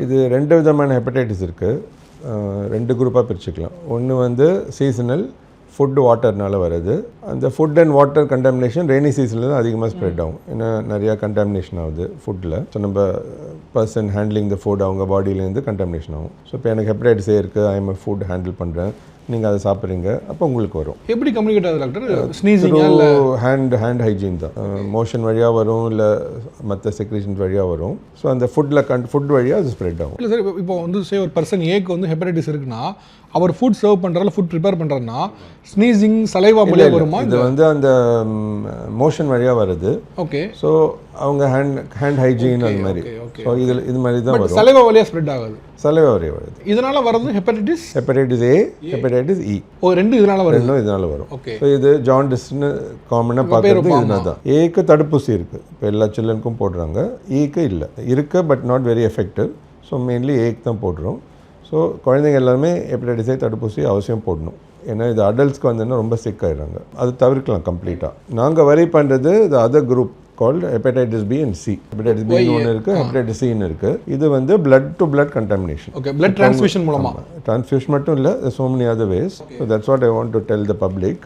இது 2 விதமான ஹெப்படைட்டிஸ் இருக்குது. 2 குரூப்பாக பிரிச்சுக்கலாம். ஒன்று வந்து சீசனல், ஃபுட் வாட்டர்னால வருது. அந்த food and water contamination rainy சீசனில் தான் அதிகமாக ஸ்ப்ரெட் ஆகும். ஏன்னா நிறையா கண்டாமினேஷன் ஆகுது ஃபுட்டில். ஸோ நம்ம பர்சன் ஹேண்ட்லிங் த ஃபுட் அவங்க பாடியிலேருந்து கண்டாமினேஷன் ஆகும். ஸோ இப்போ எனக்கு ஹெப்படைட்டிஸ் ஏ இருக்குது, ஐஎம் ஃபுட் ஹேண்டில் பண்ணுறேன், நீங்கள் அதை சாப்பிட்றீங்க, அப்போ உங்களுக்கு வரும். எப்படி கம்யூனிகேட் ஆகுது டாக்டர்? ஸ்னீசிங் ஹேண்ட் ஹைஜீன் தான். மோஷன் வழியாக வரும், இல்லை மற்ற செக்ரேஷன்ஸ் வழியாக வரும். ஸோ அந்த ஃபுட் வழியாக அது ஸ்ப்ரெட் ஆகும். இல்லை சார், இப்போ வந்து ஒரு பர்சன் ஏக்கு வந்து ஹெப்படைட்டிஸ் இருக்குன்னா அவர் ஃபுட் சர்வ் பண்ணுறாரு, ஃபுட் ப்ரிப்பேர் பண்ணுறாருன்னா ஸ்னீசிங் சலைவா மூலியம் வருமா? இது வந்து அந்த மோஷன் வழியாக வருது. ஓகே. ஸோ அவங்க ஹேண்ட் ஹைஜீன் அது மாதிரி. ஸோ இது மாதிரி தான் வரும். சலைவா வழியாக ஸ்ப்ரெட் ஆகுது. சலைவா வழியாக வருது. இதனால வரது ஹெப்படைட்டிஸ் ஏ, ஹெப்படைட்டிஸ் இ. ரெண்டு இதனால வரும். ரெண்டும் இதனால வரும். ஓகே. ஸோ இது ஜாண்டிஸ்னு காமனாக பார்க்குறது இதனால தான். ஏக்கு தடுப்பூசி இருக்குது, இப்போ எல்லா சில்ட்ரனுக்கும் போடுறாங்க. ஈக்கு இல்லை, இருக்குது but not very effective. So mainly ஏக்கு தான் போடுறோம். ஸோ குழந்தைங்க எல்லாருமே ஹெப்படைட்டிஸ் ஏ தடுப்பூசி அவசியம் போடணும். ஏன்னா இது அடல்ட்ஸ்க்கு வந்ததுன்னா ரொம்ப சிக் ஆகிடுறாங்க. அது தவிர்க்கலாம் கம்ப்ளீட்டாக. நாங்கள் வரி பண்ணுறது the other group called hepatitis B and C. Hepatitis B ஒன்று இருக்குது, ஹெப்படைட்டிஸ் சின்னு இருக்குது. இது வந்து blood to blood contamination. Okay, blood transfusion மூலமாக. Transfusion மட்டும் இல்லை, so many other ways. So that's what I want to tell the public.